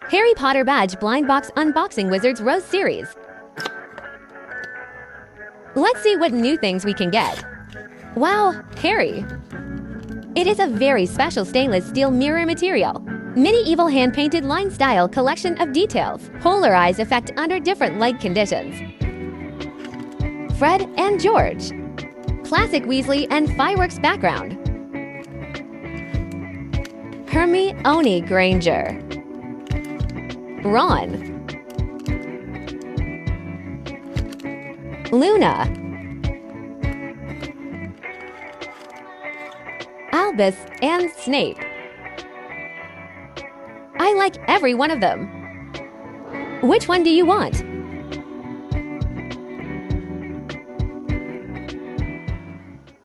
Harry Potter Badge Blind Box Unboxing Wizards Rose Series. Let's see what new things we can get. Wow, Harry! It is a very special stainless steel mirror material. Medieval hand-painted line style collection of details. Polarize effect under different light conditions. Fred and George. Classic Weasley and fireworks background. Hermione Granger. Ron. Luna. Albus and Snape. I like every one of them. Which one do you want?